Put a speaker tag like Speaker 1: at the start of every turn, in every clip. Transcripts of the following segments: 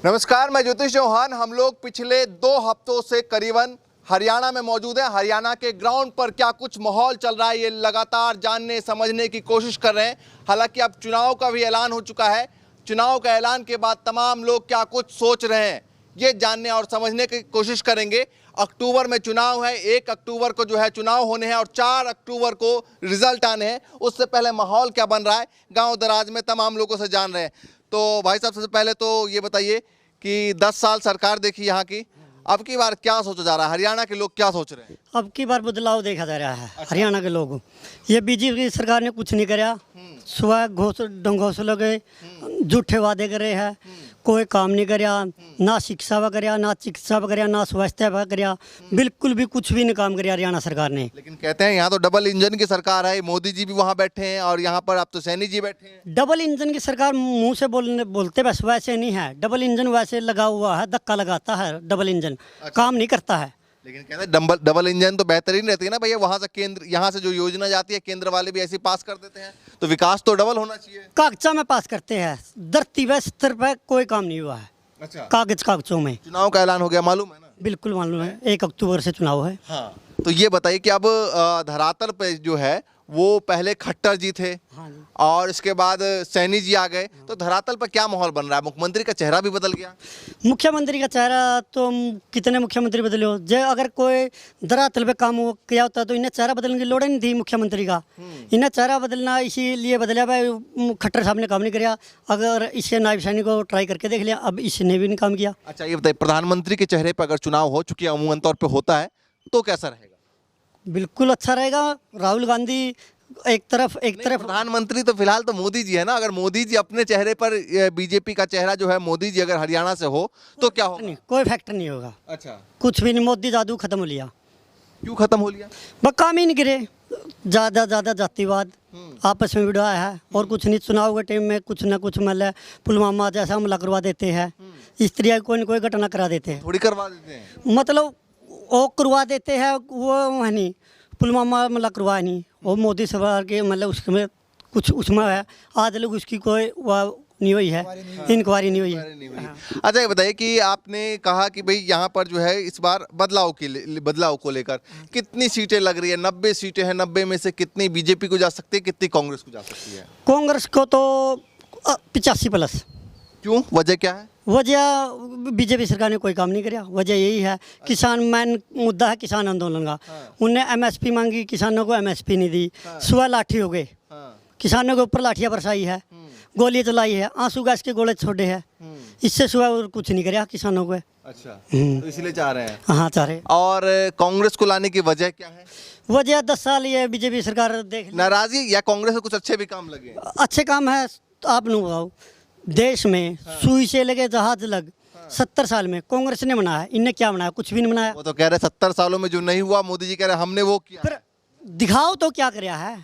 Speaker 1: नमस्कार, मैं ज्योतिष चौहान। हम लोग पिछले 2 हफ्तों से करीबन हरियाणा में मौजूद हैं। हरियाणा के ग्राउंड पर क्या कुछ माहौल चल रहा है ये लगातार जानने समझने की कोशिश कर रहे हैं। हालांकि अब चुनाव का भी ऐलान हो चुका है। चुनाव का ऐलान के बाद तमाम लोग क्या कुछ सोच रहे हैं ये जानने और समझने की कोशिश करेंगे। अक्टूबर में चुनाव है, 1 अक्टूबर को जो है चुनाव होने हैं और 4 अक्टूबर को रिजल्ट आने हैं। उससे पहले माहौल क्या बन रहा है गाँव दराज में तमाम लोगों से जान रहे हैं। तो भाई साहब, सबसे पहले तो ये बताइए कि 10 साल सरकार देखी यहाँ की, अब की बार क्या सोचा जा रहा है? हरियाणा के लोग क्या सोच रहे हैं?
Speaker 2: अब की बार बदलाव देखा जा रहा है। हरियाणा के लोग, ये बीजेपी सरकार ने कुछ नहीं कराया। सुबह घोंसले के झूठे वादे करे है, कोई काम नहीं कराया, ना शिक्षा व कराया, ना चिकित्सा व कराया, ना स्वास्थ्य व कराया, बिल्कुल भी कुछ भी नहीं काम कराया हरियाणा सरकार ने।
Speaker 1: लेकिन कहते हैं यहाँ तो डबल इंजन की सरकार है, मोदी जी भी वहाँ बैठे हैं और यहाँ पर अब तो सैनी जी बैठे हैं।
Speaker 2: डबल इंजन की सरकार मुंह से बोलते बस वैसे नहीं है। डबल इंजन वैसे लगा हुआ है, धक्का लगाता है डबल इंजन, काम नहीं करता है।
Speaker 1: लेकिन कहते हैं डबल इंजन तो बेहतरीन रहती है ना भैया। वहाँ से केंद्र, यहाँ से जो योजना जाती है केंद्र वाले भी ऐसे पास कर देते हैं, तो विकास तो डबल होना चाहिए।
Speaker 2: कागजा में पास करते हैं, धरती पे स्तर पे कोई काम नहीं हुआ है।
Speaker 1: अच्छा,
Speaker 2: कागजों में।
Speaker 1: चुनाव का ऐलान हो गया, मालूम है ना?
Speaker 2: बिल्कुल मालूम है, 1 अक्टूबर से चुनाव है।
Speaker 1: हाँ, तो ये बताइए कि अब धरातल पे जो है वो पहले खट्टर जी थे।
Speaker 2: हाँ जी।
Speaker 1: और इसके बाद सैनी जी आ गए, तो धरातल पर क्या माहौल बन रहा है? मुख्यमंत्री का चेहरा भी बदल गया।
Speaker 2: मुख्यमंत्री का चेहरा तो कितने मुख्यमंत्री बदले हो, जो अगर कोई धरातल पे काम किया होता तो इन्हें चेहरा बदलने की लोड़ ही नहीं थी मुख्यमंत्री का। इन्हें चेहरा बदलना इसीलिए बदला भाई, खट्टर साहब ने काम नहीं किया। अगर इससे नायब सैनी को ट्राई करके देख लिया, अब इसने भी नहीं काम किया।
Speaker 1: अच्छा, ये बताइए, प्रधानमंत्री के चेहरे पर अगर चुनाव हो, चूंकि अमूमन तौर पे होता है, तो कैसा रहेगा?
Speaker 2: बिल्कुल अच्छा रहेगा। राहुल गांधी एक तरफ
Speaker 1: प्रधानमंत्री तो फिलहाल तो मोदी जी है ना। अगर मोदी जी अपने चेहरे पर, बीजेपी का चेहरा जो है मोदी जी अगर हरियाणा से हो तो क्या होगा?
Speaker 2: नहीं, कोई फैक्टर नहीं होगा।
Speaker 1: अच्छा,
Speaker 2: कुछ भी नहीं, मोदी जादू खत्म हो लिया।
Speaker 1: क्यों खत्म हो लिया?
Speaker 2: बस काम ही नहीं करे, ज़्यादा जातिवाद आपस में भिड़ा है और कुछ नहीं। चुनाव के टाइम में कुछ ना कुछ मतलब पुलवामा जैसा हमला करवा देते हैं, इस तरह कोई न कोई घटना करा देते हैं।
Speaker 1: थोड़ी करवा देते हैं,
Speaker 2: मतलब वो करवा देते हैं, वो है नहीं पुलवामा हमला करवा नहीं, वो मोदी सरकार के मतलब उसमें कुछ उसमें है। आज लोग उसकी कोई नहीं हुई है, इंक्वायरी नहीं हुई है।
Speaker 1: अच्छा, ये बताइए कि आपने कहा कि भाई यहाँ पर जो है इस बार बदलाव को लेकर कितनी सीटें लग रही है? 90 सीटें हैं। 90 में से कितनी बीजेपी को जा सकती है, कितनी कांग्रेस को जा सकती है?
Speaker 2: कांग्रेस को तो 85+।
Speaker 1: क्यों, वजह क्या है?
Speaker 2: वजह बीजेपी सरकार ने कोई काम नहीं किया। वजह यही है, किसान मैन मुद्दा है किसान आंदोलन का। उनने एमएसपी मांगी, किसानों को एमएसपी नहीं दी। सुबह लाठी हो गए, किसानों के ऊपर लाठियां बरसाई है, गोलियां चलाई है, आंसू गैस के गोले छोड़े हैं। इससे सुबह और कुछ नहीं किया किसानों को।
Speaker 1: अच्छा, तो इसलिए चाह रहे हैं?
Speaker 2: हाँ, चाह रहे।
Speaker 1: और कांग्रेस को लाने की वजह क्या है?
Speaker 2: वजह 10 साल ये बीजेपी सरकार देख
Speaker 1: नाराजगी, या कांग्रेस के कुछ अच्छे भी काम लगे?
Speaker 2: अच्छे काम है तो आप नहीं बताओ। देश में सुई से लगे जहाज लग 70 साल में कांग्रेस ने बनाया, इनने क्या बनाया? कुछ भी नहीं बनाया।
Speaker 1: वो तो कह रहे 70 सालों में जो नहीं हुआ, मोदी जी कह रहे हमने वो किया।
Speaker 2: फिर दिखाओ तो क्या कराया है?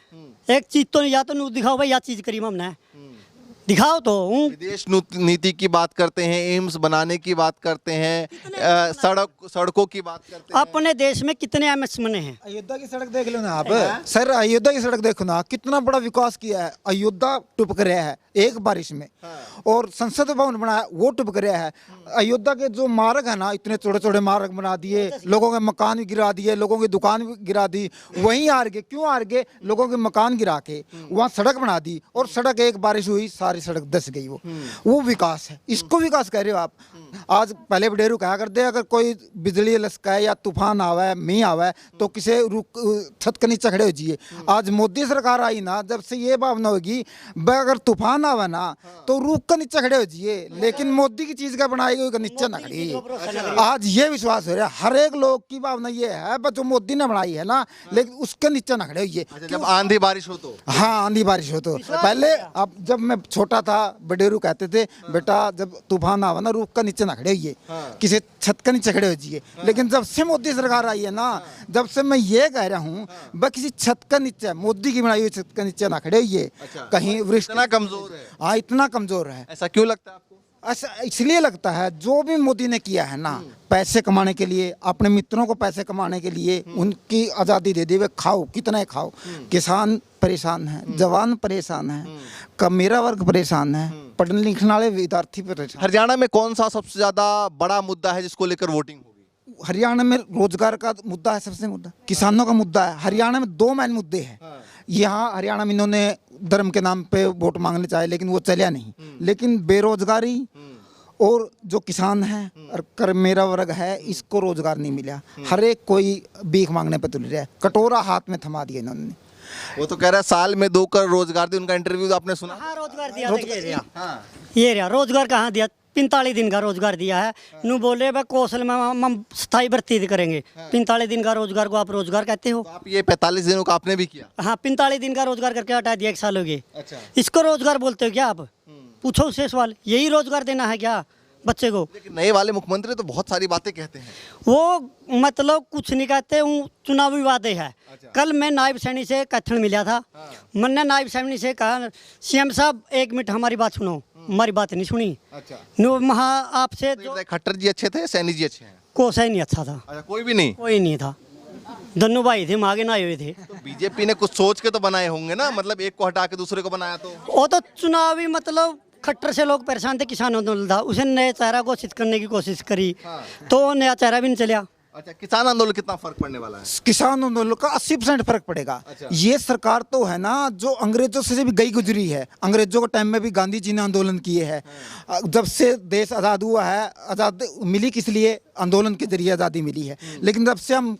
Speaker 2: एक चीज तो या तो दिखाओ भाई, या चीज करी हमने, दिखाओ तो।
Speaker 1: विदेश नीति की बात करते हैं, एम्स बनाने की बात करते हैं, सड़कों की बात करते हैं।
Speaker 2: अपने देश में कितने एमएस बने हैं?
Speaker 3: अयोध्या की सड़क देख लो ना आप सर, अयोध्या की सड़क देखो ना, कितना बड़ा विकास किया है। अयोध्या टुपक रहा है एक बारिश में। और संसद भवन बनाया, वो टुपक रहा है। अयोध्या के जो मार्ग है ना, इतने छोटे छोटे मार्ग बना दिए, लोगों के मकान भी गिरा दिए, लोगों की दुकान भी गिरा दी। वहीं हार गए, क्यों हार गए? लोगों के मकान गिरा के वहाँ सड़क बना दी, और सड़क एक बारिश हुई सारी सड़क धस गई। वो विकास है। इसको विकास कह रहे हो आप? आज पहले बडेरू कहा करते, अगर कोई बिजली लसकाए या तूफान आवे, मीह आवे, तो किसे छत के नीचे खड़े हो जाइए। आज मोदी सरकार आई ना, जब से ये भावना होगी अगर तूफान आवे ना तो रुक कर नीचे खड़े हो जाइए, लेकिन मोदी की चीज का बनाई हुई नीचे ना खड़ी। आज ये विश्वास हो रहा है, हर एक लोग की भावना ये है, जो मोदी ने बनाई है ना, लेकिन उसके नीचे ना खड़े होइए।
Speaker 1: जब आंधी बारिश हो तो?
Speaker 3: हाँ, आंधी बारिश हो तो। पहले अब जब मैं छोटा था, बडेरू कहते थे बेटा जब तूफान आवा ना, रूफ का नीचे ना खड़े होइए, किसी छत के नीचे खड़े हो जाइए। लेकिन जब से मोदी सरकार आई है ना, जब से मैं ये कह रहा हूँ, बस किसी छत का नीचे, मोदी की बनाई हुई छत के नीचे ना खड़े होइए। कहीं वृष्टि
Speaker 1: इतना कमजोर है?
Speaker 3: हाँ, इतना कमजोर है।
Speaker 1: ऐसा क्यों लगता है आपको?
Speaker 3: ऐसा इसलिए लगता है जो भी मोदी ने किया है ना, पैसे कमाने के लिए, अपने मित्रों को पैसे कमाने के लिए उनकी आज़ादी दे दी, वे खाओ कितना ही खाओ। किसान परेशान है, जवान परेशान है, मेरा वर्ग परेशान है, पढ़ने लिखने वाले विद्यार्थी परेशान।
Speaker 1: हरियाणा में कौन सा सबसे ज्यादा बड़ा मुद्दा है जिसको लेकर वोटिंग होगी?
Speaker 3: हरियाणा में रोजगार का मुद्दा है, सबसे मुद्दा किसानों का मुद्दा है। हरियाणा में दो मेन मुद्दे हैं। यहाँ हरियाणा में इन्होंने धर्म के नाम पे वोट मांगने चाहे लेकिन वो चलिया नहीं। लेकिन बेरोजगारी और जो किसान है और कर मेरा वर्ग है, इसको रोजगार नहीं मिला। हर एक कोई भीख मांगने पे तुल रहा है, कटोरा हाथ में थमा दिया इन्होंने।
Speaker 1: वो तो कह रहा है साल में 2 करोड़ रोजगार दी, उनका इंटरव्यू आपने सुना?
Speaker 2: हाँ रोजगार दिया था, ये रहा रोजगार कहाँ दिया? 45 दिन का रोजगार दिया है। नू बोले भाई कौशल में हम स्थायी भर्ती करेंगे। 45 दिन का रोजगार को आप रोजगार कहते हो?
Speaker 1: तो आप ये 45 दिनों का आपने भी किया?
Speaker 2: हाँ 45 दिन का रोजगार करके हटा दिया, 1 साल हो गए।
Speaker 1: अच्छा।
Speaker 2: इसको रोजगार बोलते हो क्या आप? पूछो उससे सवाल, यही रोजगार देना है क्या बच्चे को?
Speaker 1: लेकिन नए वाले मुख्यमंत्री तो बहुत सारी बातें कहते हैं।
Speaker 2: वो मतलब कुछ नहीं कहते, चुनावी वादे है। कल मैं नायब सैनी से कथन मिला था। मैंने नायब सैनी से कहा सीएम साहब 1 मिनट हमारी बात सुनो। हमारी बात नहीं सुनी।
Speaker 1: अच्छा।
Speaker 2: वहाँ आपसे
Speaker 1: खट्टर जी अच्छे थे, सैनी जी अच्छे हैं?
Speaker 2: कोसा ही नहीं अच्छा था।
Speaker 1: अच्छा, कोई भी नहीं?
Speaker 2: कोई नहीं था, दोनों भाई थे, आगे ना हुए थे।
Speaker 1: तो बीजेपी ने कुछ सोच के तो बनाए होंगे ना, मतलब एक को हटा के दूसरे को बनाया तो?
Speaker 2: वो तो चुनावी मतलब खट्टर से लोग परेशान थे, किसान आंदोलन था, उसे नए चेहरा घोषित करने की कोशिश करी। तो नया चेहरा भी नहीं चलिया।
Speaker 1: अच्छा, किसान आंदोलन कितना फर्क पड़ने वाला है?
Speaker 3: किसान आंदोलन का 80% फर्क पड़ेगा।
Speaker 1: अच्छा।
Speaker 3: ये सरकार तो है ना जो अंग्रेजों से भी गई गुजरी है। अंग्रेजों के टाइम में भी गांधी जी ने आंदोलन किए हैं। जब से देश आज़ाद हुआ है, आज़ाद मिली किस लिए? आंदोलन के जरिए आज़ादी मिली है। लेकिन जब से हम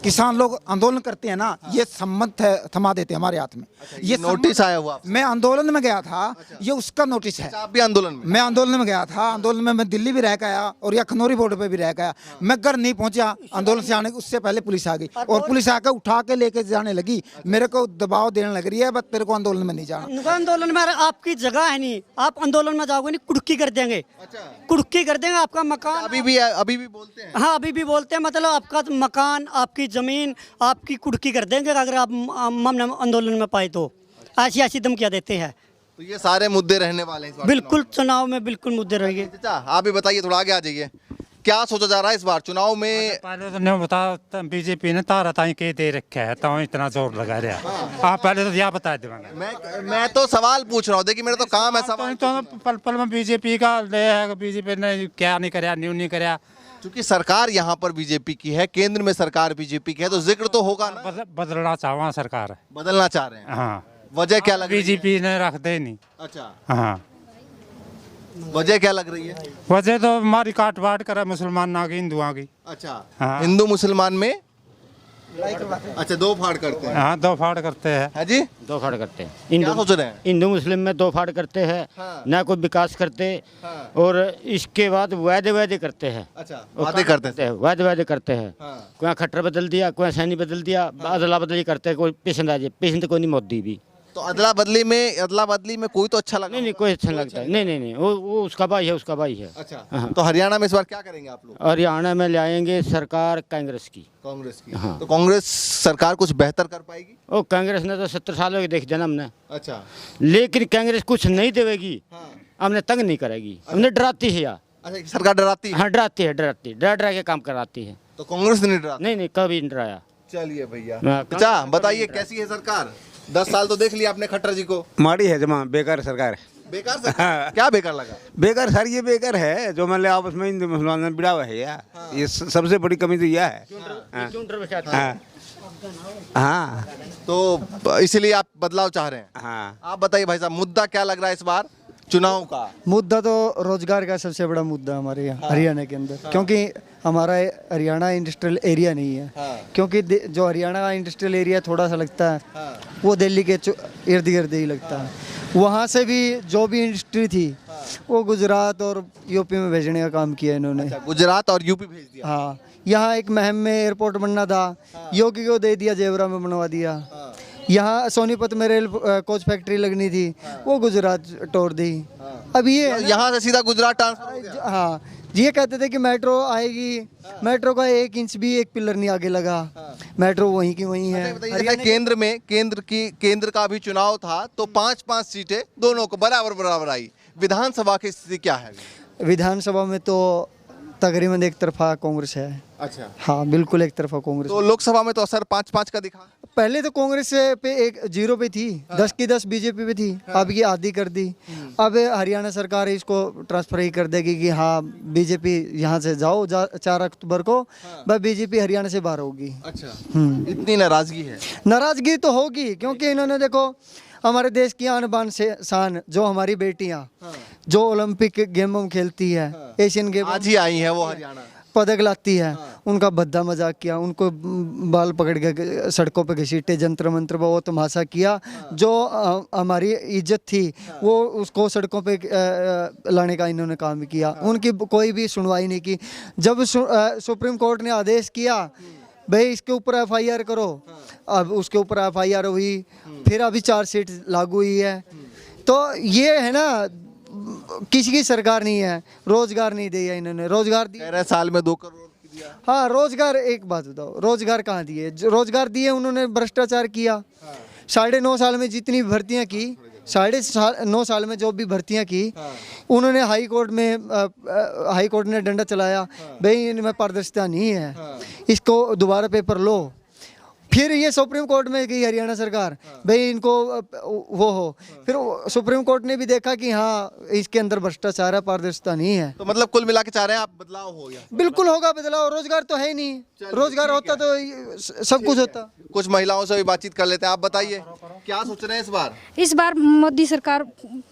Speaker 3: किसान लोग आंदोलन करते हैं ना, ये सम्मत है, थमा देते हैं हमारे हाथ में।
Speaker 1: ये नोटिस आया हुआ?
Speaker 3: मैं आंदोलन में गया था, ये उसका नोटिस है।
Speaker 1: आप भी आंदोलन में?
Speaker 3: मैं आंदोलन में गया था। आंदोलन में मैं दिल्ली भी रह के आया और या खनौरी बॉर्डर पे भी रह के आया। मैं घर नहीं पहुंचा, आंदोलन से आने उससे पहले पुलिस आ गई और पुलिस आकर उठा के लेके जाने लगी। मेरे को दबाव देने लग रही है, बस तेरे को आंदोलन में नहीं जाना।
Speaker 2: आंदोलन में आपकी जगह है नहीं, आप आंदोलन में जाओगे नहीं, कुड़की कर देंगे। कुड़की कर देंगे आपका मकान।
Speaker 1: अभी भी बोलते हैं?
Speaker 2: हाँ अभी भी बोलते हैं, मतलब आपका मकान, आपकी जमीन, आपकी कुड़की कर देंगे अगर आप आंदोलन में पाए तो। ऐसी ऐसी धमकियां देते हैं।
Speaker 1: तो ये सारे मुद्दे रहने वाले हैं इस बार
Speaker 2: बिल्कुल चुनाव में बिल्कुल मुद्दे रहेंगे।
Speaker 1: चाचा आप भी बताइए, थोड़ा आगे आ जाइए, क्या सोचा जा रहा है इस बार चुनाव में?
Speaker 4: पहले तो नहीं बता, बीजेपी ने तारा ताई के दे रखा है तो इतना जोर लगा रहा। आप पहले तो यह बता दे।
Speaker 1: मैं तो सवाल पूछ रहा हूँ, देखिए मेरा तो काम है सवाल।
Speaker 4: तो पल पल में बीजेपी का ले है, बीजेपी ने क्या नहीं कराया, न्यू नहीं कराया।
Speaker 1: क्योंकि सरकार यहाँ पर बीजेपी की है, केंद्र में सरकार बीजेपी की है, तो जिक्र तो होगा ना।
Speaker 4: बदलना चाहवा सरकार।
Speaker 1: बदलना चाह रहे हैं?
Speaker 4: हाँ।
Speaker 1: वजह क्या लग रही है?
Speaker 4: बीजेपी ने रख दे नहीं।
Speaker 1: अच्छा,
Speaker 4: हाँ।
Speaker 1: वजह क्या लग रही है?
Speaker 4: वजह तो हमारी काट बांट कर मुसलमान आ गई, हिंदू आ गई।
Speaker 1: अच्छा।
Speaker 4: हाँ।
Speaker 1: हिंदू मुसलमान में अच्छा दो फाड़ करते हैं?
Speaker 4: हाँ 2 फाड़ करते हैं।
Speaker 1: है जी,
Speaker 5: 2 फाड़ करते हैं।
Speaker 1: क्या सोच रहे हैं?
Speaker 5: हिंदू मुस्लिम में 2 फाड़ करते हैं।
Speaker 1: हाँ।
Speaker 5: ना कोई विकास करते।
Speaker 1: हाँ।
Speaker 5: और इसके बाद वादे करते हैं।
Speaker 1: अच्छा, वादे करते हैं?
Speaker 5: वादे करते हैं।
Speaker 1: हाँ।
Speaker 5: कोई खट्टर बदल दिया, कोई सैनी बदल दिया, अदला बदली करते हैं। कोई पेशेंट आ जाए, पेशेंट कोई नहीं, मोदी भी।
Speaker 1: तो अदला बदली में कोई तो अच्छा लगा?
Speaker 5: नहीं कोई अच्छा लगता है। नहीं वो उसका भाई है, उसका भाई है।
Speaker 1: अच्छा।
Speaker 5: हाँ।
Speaker 1: तो हरियाणा में इस बार क्या करेंगे आप लोग?
Speaker 5: हरियाणा में लाएंगे सरकार कांग्रेस की।
Speaker 1: कांग्रेस की?
Speaker 5: हाँ।
Speaker 1: तो कांग्रेस सरकार कुछ बेहतर कर पाएगी?
Speaker 5: ओ कांग्रेस ने तो 70 साल हो गए देख जन्म ने।
Speaker 1: अच्छा।
Speaker 5: लेकिन कांग्रेस कुछ नहीं देवेगी।
Speaker 1: हाँ।
Speaker 5: हमने तंग नहीं करेगी, हमने डराती है यार।
Speaker 1: अच्छा, सरकार डराती है?
Speaker 5: हाँ डराती है, डरा के काम कराती है।
Speaker 1: तो कांग्रेस नहीं डराती?
Speaker 5: नहीं कभी नहीं डराया।
Speaker 1: चलिए भैया।
Speaker 5: हाँ,
Speaker 1: अच्छा बताइए कैसी है सरकार? 10 साल तो देख लिया आपने खट्टर जी को।
Speaker 6: माड़ी है जमा, बेकार सरकार है।
Speaker 1: बेकार सरकार? क्या बेकार लगा?
Speaker 6: बेकार सर, ये बेकार है जो मतलब आपस में हिंदू मुसलमान में बिड़ा हुआ है यार। ये सबसे बड़ी कमी तो यह है। हाँ। हाँ।
Speaker 1: तो इसलिए आप बदलाव चाह रहे हैं?
Speaker 6: हाँ।
Speaker 1: आप बताइए भाई साहब, मुद्दा क्या लग रहा है इस बार चुनाव का?
Speaker 7: मुद्दा तो रोजगार का सबसे बड़ा मुद्दा हमारे यहाँ हरियाणा के अंदर, क्योंकि हमारा हरियाणा इंडस्ट्रियल एरिया नहीं है। क्योंकि जो हरियाणा का इंडस्ट्रियल एरिया थोड़ा सा लगता है वो दिल्ली के इर्द गिर्द ही लगता है। वहाँ से भी जो भी इंडस्ट्री थी वो गुजरात और यूपी में भेजने का काम किया इन्होंने।
Speaker 1: अच्छा, गुजरात और यूपी भेज दिया?
Speaker 7: हाँ, यहाँ एक महम में एयरपोर्ट बनना था, योगी को दे दिया, जेवरा में बनवा दिया। यहाँ सोनीपत में रेल कोच फैक्ट्री लगनी थी, वो गुजरात तोड़ दी। अब ये
Speaker 1: यहाँ से सीधा गुजरात ट्रांसफर हो गया?
Speaker 7: हाँ, ये कहते थे कि मेट्रो आएगी, मेट्रो का 1 इंच भी एक पिलर नहीं आगे लगा। मेट्रो वहीं की वहीं है।
Speaker 1: बताइए, केंद्र का भी चुनाव था तो 5-5 सीटें दोनों को बराबर आई। विधानसभा की स्थिति क्या है?
Speaker 7: विधानसभा में तो तकरीबन एक तरफा कांग्रेस है।
Speaker 1: अच्छा,
Speaker 7: हाँ बिल्कुल एक तरफा कांग्रेस।
Speaker 1: तो लोकसभा में तो असर 5-5 का दिखा।
Speaker 7: पहले तो कांग्रेस पे एक 0 पे थी, 10 की 10 बीजेपी पे थी, अब ये आधी कर दी। अब हरियाणा सरकार इसको ट्रांसफर ही कर देगी कि हाँ बीजेपी यहाँ से जाओ 4 अक्टूबर को बस बीजेपी हरियाणा से बाहर होगी।
Speaker 1: अच्छा, इतनी नाराजगी है?
Speaker 7: नाराजगी तो होगी क्योंकि इन्होंने देखो हमारे देश की आन बान से शान जो हमारी बेटियां जो ओलंपिक गेमों में खेलती है, एशियन गेम
Speaker 1: आज ही आई है वो हरियाणा,
Speaker 7: पदक लाती है, उनका भद्दा मजाक किया, उनको बाल पकड़ के सड़कों पे घसीटे, जंतर मंत्र पर वो तमाशा किया। जो हमारी इज्जत थी वो उसको सड़कों पे लाने का इन्होंने काम किया। उनकी कोई भी सुनवाई नहीं की। जब सुप्रीम कोर्ट ने आदेश किया भाई इसके ऊपर एफआईआर करो, अब उसके ऊपर एफआईआर हुई, फिर अभी चार्जशीट लागू हुई है। तो ये है ना, किसी की सरकार नहीं है, रोजगार नहीं दिया इन्होंने। रोजगार दिए,
Speaker 1: कह रहे हैं साल में 2 करोड़ दिया।
Speaker 7: हाँ रोजगार, एक बात बताओ, रोजगार कहाँ दिए? रोजगार दिए उन्होंने भ्रष्टाचार किया। 9.5 साल में जितनी भर्तियां की, 9.5 साल में जो भी भर्तियां की, उन्होंने हाई कोर्ट ने डंडा चलाया भाई इनमें पारदर्शिता नहीं है, इसको दोबारा पेपर लो। फिर ये सुप्रीम कोर्ट में गई हरियाणा सरकार भाई इनको वो हो, फिर सुप्रीम कोर्ट ने भी देखा कि हाँ इसके अंदर भ्रष्टाचार है, पारदर्शिता नहीं है।
Speaker 1: तो मतलब कुल मिला के चाह रहे हैं आप बदलाव हो गया?
Speaker 7: बिल्कुल होगा बदलाव, रोजगार तो है ही नहीं। रोजगार होता तो सब कुछ होता।
Speaker 1: कुछ महिलाओं से भी बातचीत कर लेते हैं। आप बताइए क्या सोच रहे हैं इस बार?
Speaker 8: इस बार मोदी सरकार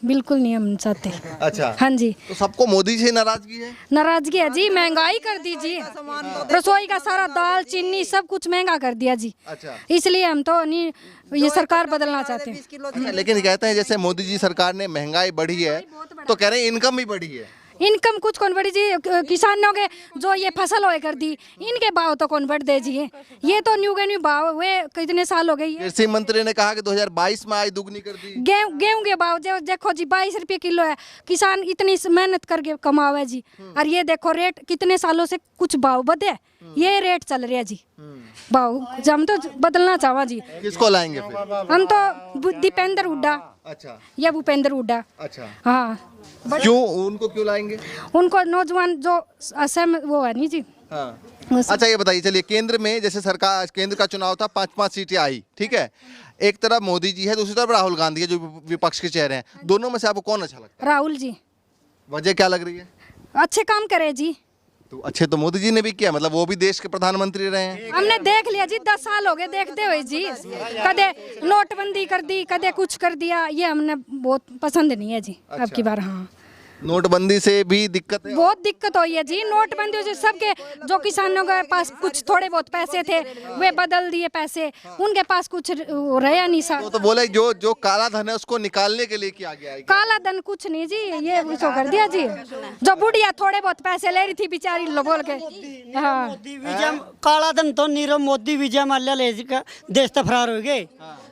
Speaker 8: बिल्कुल नहीं हम चाहते।
Speaker 1: अच्छा,
Speaker 8: हाँ जी।
Speaker 1: तो सबको मोदी से नाराजगी है?
Speaker 8: नाराजगी है जी, महंगाई कर दी जी, रसोई का सारा दाल चीनी सब कुछ महंगा कर दिया जी।
Speaker 1: अच्छा,
Speaker 8: इसलिए हम तो नहीं ये सरकार बदलना चाहते हैं।
Speaker 1: लेकिन कहते हैं जैसे मोदी जी सरकार ने महंगाई बढ़ी है तो कह रहे हैं इनकम भी बढ़ी है।
Speaker 8: इनकम कुछ कौन बढ़ी जी? किसानों के जो ये फसल होए कर दी, इनके भाव तो कौन बढ़ दे जी? ये तो न्यू के न्यू भाव हुए कितने साल हो गए।
Speaker 1: कृषि मंत्री ने कहा कि 2022 में आई दुगनी कर दी।
Speaker 8: गेहूं के भाव जो देखो जी 22 रुपये किलो है। किसान इतनी मेहनत करके कमावे जी, और ये देखो रेट कितने सालों से कुछ भाव बढ़े, ये रेट चल रहा है जी भाव। हम तो बदलना चाहवा जी।
Speaker 1: किसको लाएंगे फिर?
Speaker 8: हम तो दीपेंद्र हुड्डा।
Speaker 1: अच्छा,
Speaker 8: या भूपेंद्र हुड्डा।
Speaker 1: अच्छा,
Speaker 8: हाँ।
Speaker 1: क्यों उनको क्यों लाएंगे?
Speaker 8: उनको नौजवान जो असम वो है नहीं जी।
Speaker 1: हाँ। अच्छा ये बताइए, चलिए केंद्र में जैसे सरकार, केंद्र का चुनाव था, 5-5 सीटें आई, ठीक है, एक तरफ मोदी जी है, दूसरी तरफ राहुल गांधी है जो विपक्ष के चेहरे हैं, दोनों में से आपको कौन अच्छा लगता है?
Speaker 8: राहुल जी।
Speaker 1: वजह क्या लग रही है?
Speaker 8: अच्छे काम करे जी।
Speaker 1: तो अच्छे तो मोदी जी ने भी किया, मतलब वो भी देश के प्रधानमंत्री रहे हैं।
Speaker 8: हमने देख लिया जी, 10 साल हो गए देखते हुए जी। कदे नोटबंदी कर दी, कदे कुछ कर दिया, ये हमने बहुत पसंद नहीं है जी।
Speaker 1: अच्छा।
Speaker 8: अब की बार हाँ
Speaker 1: नोटबंदी से भी दिक्कत है?
Speaker 8: बहुत दिक्कत हुई है जी। नोटबंदी से सबके जो किसानों के पास कुछ थोड़े बहुत पैसे थे वे बदल दिए पैसे, उनके पास कुछ रहा नहीं सा।
Speaker 1: तो बोले जो काला धन है उसको निकालने के लिए किया गया है।
Speaker 8: काला धन कुछ नहीं जी, ये उसको कर दिया जी। जो बुढ़िया थोड़े बहुत पैसे ले रही थी बेचारी बोल के। हाँ,
Speaker 2: मोदी विजय काला धन तो नीरव मोदी विजय माल्या ले देश तो फरार हो गए।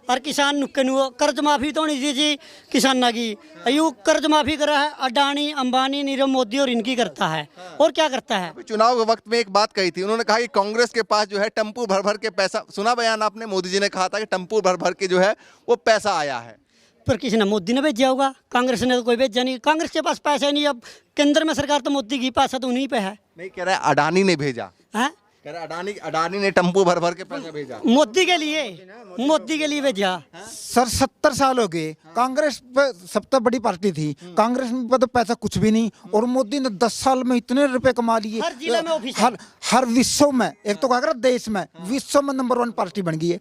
Speaker 2: और किसान नुक्के नु कर्ज माफी तो नहीं दी जी किसाना की, यू कर्ज माफी करा है अडानी अंबानी नीरव मोदी और इनकी करता है, और क्या करता है?
Speaker 1: चुनाव के वक्त में एक बात कही थी, उन्होंने कहा कि कांग्रेस के पास जो है टम्पू भर भर के पैसा, सुना बयान आपने? मोदी जी ने कहा था कि टम्पू भर भर के जो है वो पैसा आया है।
Speaker 2: पर किसी ने मोदी ने भेजा होगा, कांग्रेस ने तो कोई भेजा नहीं। कांग्रेस के पास पैसा नहीं, अब केंद्र में सरकार तो मोदी की पैसा तो उन्हीं पे है।
Speaker 1: नहीं कह रहा है अडानी ने भेजा
Speaker 2: है,
Speaker 1: कह रहा अडानी ने टम्पू भर भर के पैसा भेजा।
Speaker 2: मोदी के लिए भेजा।
Speaker 3: सर 70 साल हो गए, कांग्रेस पे सबसे बड़ी पार्टी थी, कांग्रेस में तो पैसा कुछ भी नहीं, और मोदी ने 10 साल में इतने रुपए कमा लिए।
Speaker 2: हर जिले में ऑफिस,
Speaker 3: हर विश्व में, एक तो कहा देश में, विश्व में नंबर 1 पार्टी बन गई है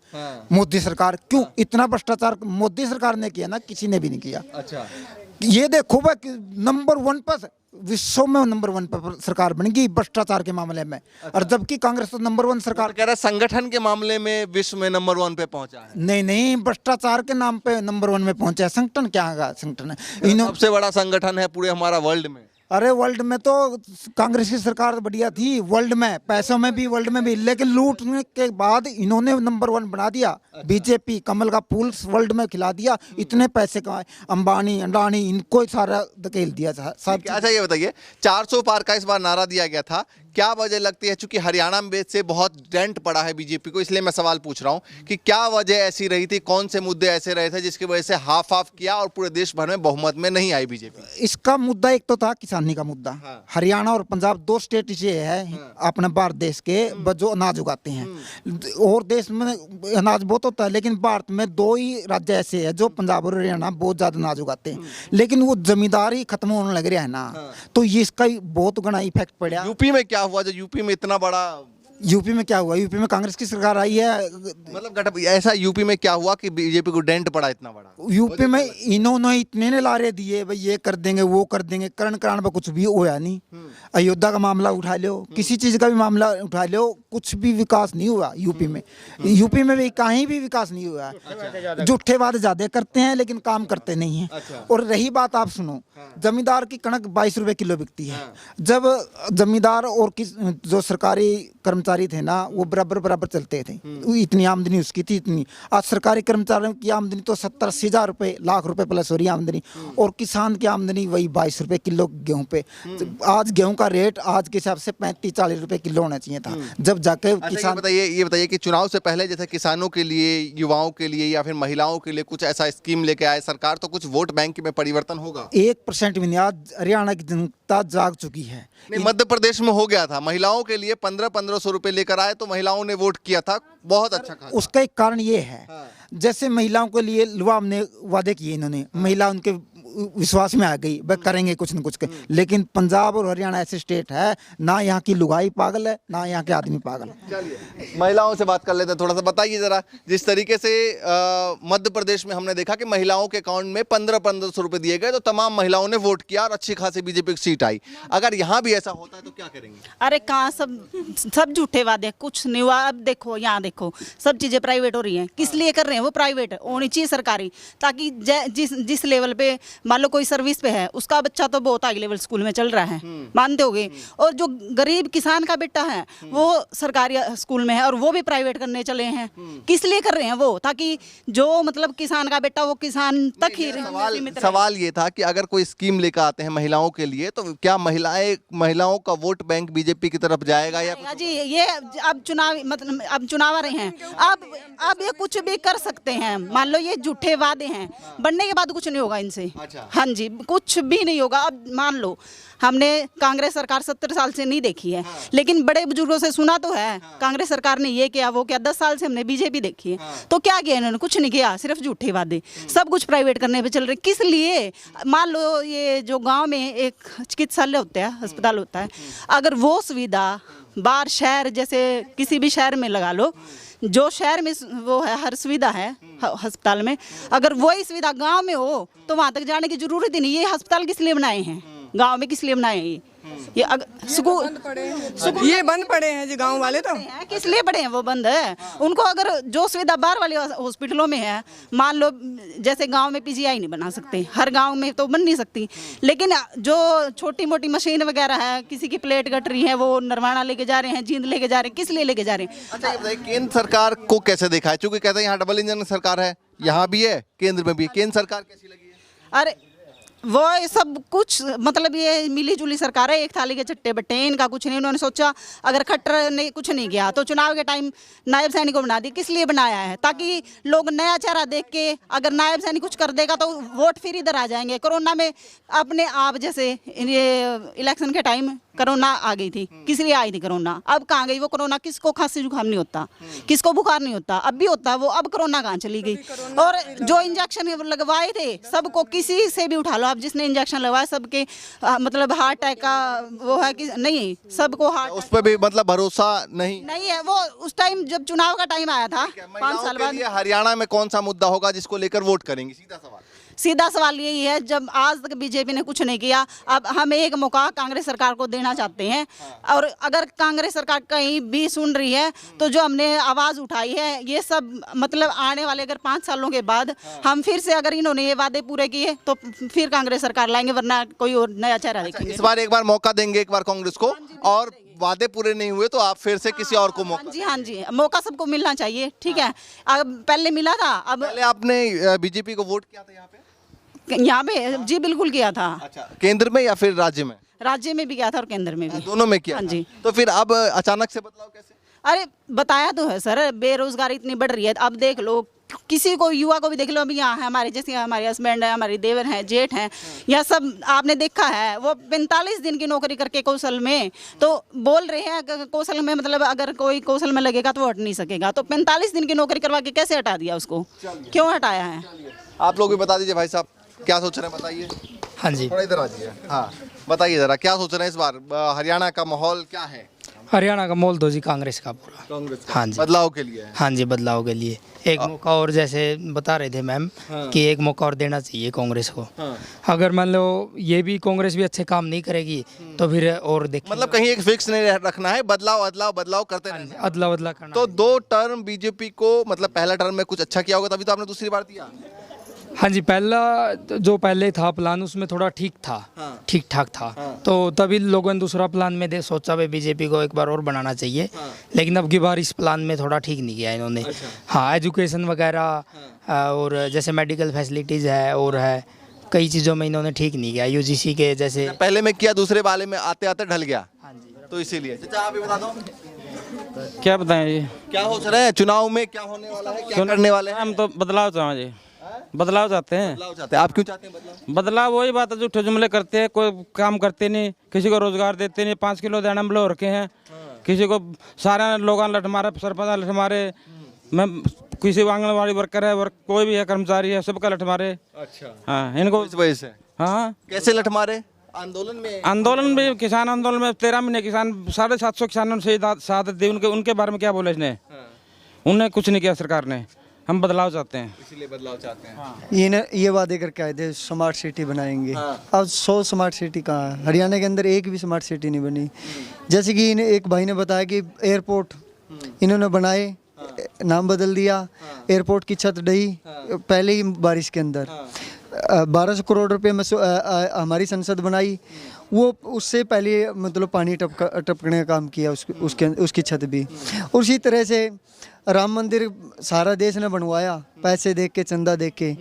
Speaker 3: मोदी सरकार। क्यों? इतना भ्रष्टाचार मोदी सरकार ने किया ना, किसी ने भी नहीं किया।
Speaker 1: अच्छा,
Speaker 3: ये देखो भाई नंबर 1 पर, विश्व में नंबर 1 पर सरकार बन गई भ्रष्टाचार के मामले में। और जबकि कांग्रेस तो नंबर 1 सरकार,
Speaker 1: कह रहा है संगठन के मामले में विश्व में नंबर 1 पे पहुंचा है।
Speaker 3: नहीं भ्रष्टाचार के नाम पे नंबर 1 में पहुंचा है। संगठन क्या है? संगठन है
Speaker 1: सबसे बड़ा संगठन है पूरे हमारा वर्ल्ड में।
Speaker 3: अरे वर्ल्ड में तो कांग्रेस की सरकार बढ़िया थी, वर्ल्ड में पैसों में भी, वर्ल्ड में भी, लेकिन लूटने के बाद इन्होंने नंबर 1 बना दिया। बीजेपी कमल का फूल वर्ल्ड में खिला दिया, इतने पैसे कमाए, अंबानी अडानी इनको सारा धकेल दिया सब।
Speaker 1: अच्छा ये बताइए, 400 पार का इस बार नारा दिया गया था, क्या वजह लगती है, चूंकि हरियाणा में से बहुत डेंट पड़ा है बीजेपी को, इसलिए मैं सवाल पूछ रहा हूं कि क्या वजह ऐसी रही थी, कौन से मुद्दे ऐसे रहे थे जिसकी वजह से हाफ हाफ किया और पूरे देश भर में बहुमत में नहीं आई बीजेपी?
Speaker 3: इसका मुद्दा एक तो था किसानी का मुद्दा। हरियाणा और पंजाब 2 स्टेट ये है अपने भारत देश के जो अनाज उगाते हैं। और देश में अनाज बहुत होता है, लेकिन भारत में 2 ही राज्य ऐसे हैं जो पंजाब और हरियाणा बहुत ज्यादा अनाज उगाते हैं। लेकिन वो जमींदारी खत्म होने लग रहा है ना, तो ये इसका बहुत बड़ा इफेक्ट पड़ा।
Speaker 1: यूपी में क्या हुआ जो यूपी में इतना बड़ा?
Speaker 3: यूपी में क्या हुआ? यूपी में कांग्रेस की सरकार आई है।
Speaker 1: मतलब ऐसा यूपी में क्या हुआ कि बीजेपी को डेंट पड़ा इतना बड़ा?
Speaker 3: यूपी में इन्होंने इतने ने लारे दिए, भाई ये कर देंगे वो कर देंगे, करण कराने पर कुछ भी हुआ नहीं। अयोध्या का मामला उठा लो, किसी चीज का भी मामला उठा लो, कुछ भी विकास नहीं हुआ यूपी में। यूपी में भी कहीं भी विकास नहीं हुआ। झूठे वादे ज्यादा करते हैं लेकिन काम करते नहीं है। और रही बात, आप सुनो, जमींदार की कणक 22 रुपए किलो बिकती है। जब जमींदार और जो सरकारी कर्मचारी थे ना, वो बराबर चलते थे, इतनी आमदनी उसकी थी इतनी। आज सरकारी कर्मचारियों की आमदनी तो 70-80 हजार रुपए, लाख रुपए प्लस हो रही आमदनी, और किसान की आमदनी वही 22 रुपए किलो गेहूं पे। आज गेहूं का रेट आज के हिसाब से 35-40 रुपए किलो होना चाहिए था, जब जाके किसान।
Speaker 1: ये बताइए कि चुनाव से पहले जैसे किसानों के लिए, युवाओं के लिए या फिर महिलाओं के लिए कुछ ऐसा स्कीम लेके आए सरकार, तो कुछ वोट बैंक में परिवर्तन होगा?
Speaker 3: 1% भी नहीं। आज हरियाणा की जनता जाग चुकी है।
Speaker 1: मध्य प्रदेश में हो गया था, महिलाओं के लिए 1500 रुपए लेकर आए तो महिलाओं ने वोट किया था, बहुत अच्छा खासा।
Speaker 3: उसका एक कारण ये है, जैसे महिलाओं के लिए लुवा ने वादे किए इन्होंने, महिला उनके विश्वास में आ गई, वह करेंगे कुछ न कुछ। लेकिन पंजाब और हरियाणा ऐसे स्टेट है, ना यहाँ की लुगाई पागल है, ना यहाँ के आदमी पागल है।
Speaker 1: चलिए महिलाओं से बात कर लेते हैं, थोड़ा सा बताइए जरा। जिस तरीके से मध्य प्रदेश में हमने देखा कि महिलाओं के अकाउंट में 1500 रुपए दिए गए तो तमाम महिलाओं ने वोट किया और अच्छी खासी बीजेपी की सीट आई। अगर यहाँ भी ऐसा होता है तो क्या करेंगे?
Speaker 9: अरे कहाँ, सब झूठे वादे, कुछ नहीं हुआ। अब देखो, यहाँ देखो, सब चीजें प्राइवेट हो रही हैं। किस लिए कर रहे हैं? वो प्राइवेट होनी चाहिए सरकारी, ताकि जिस लेवल पे मान लो कोई सर्विस पे है, उसका बच्चा तो बहुत हाई लेवल स्कूल में चल रहा है, मानते होगे। और जो गरीब किसान का बेटा है वो सरकारी स्कूल में है और वो भी प्राइवेट करने चले हैं। किस लिए कर रहे हैं? वो ताकि जो मतलब किसान का बेटा वो किसान तक ही
Speaker 1: सवाल ये था कि अगर कोई स्कीम लेकर आते हैं महिलाओं के लिए तो क्या महिलाओं का वोट बैंक बीजेपी की तरफ जाएगा या
Speaker 9: जी? ये अब चुनाव आ रहे हैं, अब ये कुछ भी कर सकते हैं। मान लो ये झूठे वादे हैं, बनने के बाद कुछ नहीं होगा इनसे। हाँ जी, कुछ भी नहीं होगा। अब मान लो हमने कांग्रेस सरकार 70 साल से नहीं देखी है, लेकिन बड़े बुजुर्गों से सुना तो है कांग्रेस सरकार ने ये किया वो किया। 10 साल से हमने बीजेपी देखी है, तो क्या किया इन्होंने? कुछ नहीं किया, सिर्फ झूठे वादे, सब कुछ प्राइवेट करने पे चल रहे। किस लिए? मान लो ये जो गांव में एक चिकित्सालय होता है, अस्पताल होता है, अगर वो सुविधा बाहर शहर जैसे किसी भी शहर में लगा लो, जो शहर में वो है हर सुविधा है अस्पताल में, अगर वही सुविधा गांव में हो तो वहां तक जाने की जरूरत ही नहीं। ये अस्पताल किस लिए बनाए हैं? गांव में किस लिए बनाए हैं? ये स्कूल
Speaker 10: ये बंद पड़े हैं जी, गांव वाले तो
Speaker 9: किस लिए पड़े हैं? वो बंद है। उनको अगर जो सुविधा बाहर वाले हॉस्पिटलों में है, मान लो जैसे गांव में पीजीआई नहीं बना सकते, हर गांव में तो बन नहीं सकती, लेकिन जो छोटी मोटी मशीन वगैरह है, किसी की प्लेट कट रही है, वो नरवाना लेके जा रहे हैं, जींद लेके जा रहे हैं, किस लिए लेके जा रहे हैं?
Speaker 1: अच्छा ये बताइए, केंद्र सरकार को कैसे देखा है? क्योंकि कहते हैं यहाँ डबल इंजन सरकार है, यहाँ भी है, केंद्र में भी है। केंद्र सरकार कैसी लगी है?
Speaker 9: अरे वो सब कुछ मतलब ये मिली जुली सरकार है, एक थाली के चट्टे बट्टे हैं, इनका कुछ नहीं। उन्होंने सोचा अगर खट्टर ने कुछ नहीं किया तो चुनाव के टाइम नायब सैनिक को बना दिया। किस लिए बनाया है? ताकि लोग नया चेहरा देख के अगर नायब सैनिक कुछ कर देगा तो वोट फिर इधर आ जाएंगे। कोरोना में अपने आप जैसे ये इलेक्शन के टाइम कोरोना आ गई थी, किस लिए आई थी कोरोना? अब कहाँ गई वो कोरोना? किसको खांसी जुकाम नहीं होता, किसको बुखार नहीं होता, अब भी होता है वो, अब कोरोना कहाँ चली गई? और जो इंजेक्शन लगवाए थे सबको, किसी से भी उठा लो आप, जिसने इंजेक्शन लगवाया सबके मतलब हार्ट अटैक का वो है कि नहीं, सबको हार्ट,
Speaker 1: उस पर भी मतलब भरोसा नहीं
Speaker 9: है। वो उस टाइम जब चुनाव का टाइम आया था 5 साल बाद,
Speaker 1: हरियाणा में कौन सा मुद्दा होगा जिसको लेकर वोट करेंगे?
Speaker 9: सीधा सवाल यही है, जब आज तक बीजेपी ने कुछ नहीं किया, अब हम एक मौका कांग्रेस सरकार को देना चाहते हैं। और अगर कांग्रेस सरकार कहीं भी सुन रही है तो जो हमने आवाज़ उठाई है, ये सब मतलब आने वाले अगर 5 सालों के बाद हम फिर से अगर इन्होंने ये वादे पूरे किए तो फिर कांग्रेस सरकार लाएंगे, वरना कोई और नया चेहरा देखेंगे।
Speaker 1: इस बार एक बार मौका देंगे एक बार कांग्रेस को, और वादे पूरे नहीं हुए तो आप फिर से किसी और को मौका?
Speaker 9: हाँ जी, मौका सबको मिलना चाहिए। ठीक है, अब पहले मिला था, अब
Speaker 1: पहले आपने बीजेपी को वोट किया था यहाँ पे?
Speaker 9: जी बिल्कुल किया था।
Speaker 1: अच्छा, केंद्र में या फिर राज्य में?
Speaker 9: राज्य में भी किया था और केंद्र में भी।
Speaker 1: दोनों में किया
Speaker 9: हाँ
Speaker 1: था।
Speaker 9: जी।
Speaker 1: तो फिर अब अचानक से बदलाव कैसे?
Speaker 9: अरे बताया तो है सर, बेरोजगारी इतनी बढ़ रही है। अब देख लो, किसी को, युवा को भी देख लो, अभी यहाँ है हमारे, जैसे हमारे हस्बैंड है, हमारे देवर हैं, जेठ हैं, यह सब आपने देखा है, वो 45 दिन की नौकरी करके कौशल में, तो बोल रहे हैं कौशल में, मतलब अगर कोई कौशल में लगेगा तो वो हट नहीं सकेगा। तो 45 दिन की नौकरी करवा के कैसे हटा दिया उसको, क्यों हटाया है?
Speaker 1: आप लोग भी बता दीजिए भाई साहब, क्या सोच रहे हैं बताइए।
Speaker 11: हाँ जी,
Speaker 1: थोड़ा इधर आ जाइए। हाँ बताइए जरा, क्या सोच रहे हैं इस बार हरियाणा का माहौल क्या है?
Speaker 11: हरियाणा का माहौल तो जी कांग्रेस का पूरा।
Speaker 1: कांग्रेस का
Speaker 11: हाँ जी,
Speaker 1: बदलाव के लिए है।
Speaker 11: हाँ जी, बदलाव के लिए एक मौका और, जैसे बता रहे थे मैम कि एक मौका और देना चाहिए कांग्रेस को। अगर मान लो ये भी कांग्रेस भी अच्छे काम नहीं करेगी तो फिर और देख,
Speaker 1: मतलब कहीं एक फिक्स नहीं रखना है, बदलाव अदलाव बदलाव करते रहना है।
Speaker 11: अदला बदला करना।
Speaker 1: तो 2 टर्म बीजेपी को, मतलब पहला टर्म में कुछ अच्छा किया होगा तभी तो आपने दूसरी बार दिया।
Speaker 11: हाँ जी, पहला जो पहले था प्लान उसमें थोड़ा ठीक था, ठीक ठाक था, तो तभी लोगों ने दूसरा प्लान में दे सोचा भाई बीजेपी को एक बार और बनाना चाहिए। लेकिन अब की बार इस प्लान में थोड़ा ठीक नहीं किया इन्होंने। हाँ, एजुकेशन वगैरह और जैसे मेडिकल फैसिलिटीज़ है और है, कई चीज़ों में इन्होंने ठीक नहीं किया। यूजीसी के जैसे
Speaker 1: पहले में किया, दूसरे वाले में आते आते ढल गया। तो इसीलिए चाचा आप भी बता दो,
Speaker 12: क्या बताएं जी,
Speaker 1: क्या हो रहा है चुनाव में, क्या होने वाला है, क्या करने वाले हैं?
Speaker 12: हम तो बदलाव चाहें जी, बदलाव चाहते हैं।
Speaker 1: बदलाव चाहते हैं। आप क्यों चाहते हैं बदलाव?
Speaker 12: बदलाव वही बात है, झूठे जुमले करते हैं, कोई काम करते नहीं, किसी को रोजगार देते नहीं, 5 किलो दाना मिलो रखे हैं, किसी को सारे लोग लठ मारे, सरपंच लठ मारे, मैं किसी आंगनबाड़ी वर्कर है, कोई भी है कर्मचारी है, सबका लठ मारे।
Speaker 1: अच्छा,
Speaker 12: हाँ, इनको
Speaker 1: इस वजह से।
Speaker 12: हाँ,
Speaker 1: कैसे लठ मारे? आंदोलन
Speaker 12: भी, किसान आंदोलन में 13 महीने किसान 750 किसानों से शहादत दी। उनके बारे में क्या बोला इसने? उन्हें कुछ नहीं किया सरकार ने। हम बदलाव चाहते हैं,
Speaker 1: इसीलिए बदलाव चाहते हैं।
Speaker 7: ये वादे करके आए थे स्मार्ट सिटी बनाएंगे। अब 100 स्मार्ट सिटी कहाँ है? हरियाणा के अंदर एक भी स्मार्ट सिटी नहीं बनी। जैसे कि इन्हें एक भाई ने बताया कि एयरपोर्ट इन्होंने बनाए, नाम बदल दिया, एयरपोर्ट की छत ढही पहले ही बारिश के अंदर। 1200 करोड़ रुपए में हमारी संसद बनाई, वो उससे पहले मतलब पानी टपकने का काम किया उसकी छत भी। उसी तरह से राम मंदिर सारा देश ने बनवाया, पैसे देख के, चंदा देख के,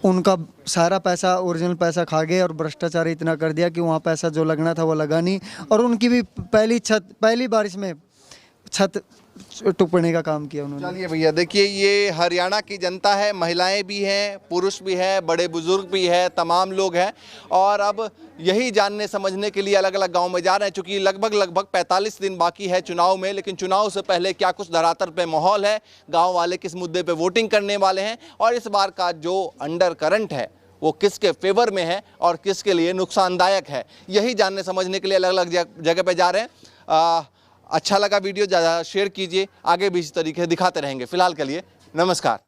Speaker 7: उनका सारा पैसा, ओरिजिनल पैसा खा गए और भ्रष्टाचार इतना कर दिया कि वहाँ पैसा जो लगना था वो लगा नहीं, और उनकी भी पहली बारिश में छत टुकड़ने का काम किया उन्होंने।
Speaker 1: चलिए भैया, देखिए ये हरियाणा की जनता है, महिलाएं भी हैं, पुरुष भी हैं, बड़े बुजुर्ग भी हैं, तमाम लोग हैं, और अब यही जानने समझने के लिए अलग अलग गांव में जा रहे हैं। चूंकि लगभग 45 दिन बाकी है चुनाव में, लेकिन चुनाव से पहले क्या कुछ धरातल पे माहौल है, गाँव वाले किस मुद्दे पर वोटिंग करने वाले हैं, और इस बार का जो अंडर करंट है वो किसके फेवर में है और किसके लिए नुकसानदायक है, यही जानने समझने के लिए अलग अलग जगह पे जा रहे हैं। अच्छा लगा वीडियो, ज़्यादा शेयर कीजिए, आगे भी इस तरीके से दिखाते रहेंगे। फिलहाल के लिए नमस्कार।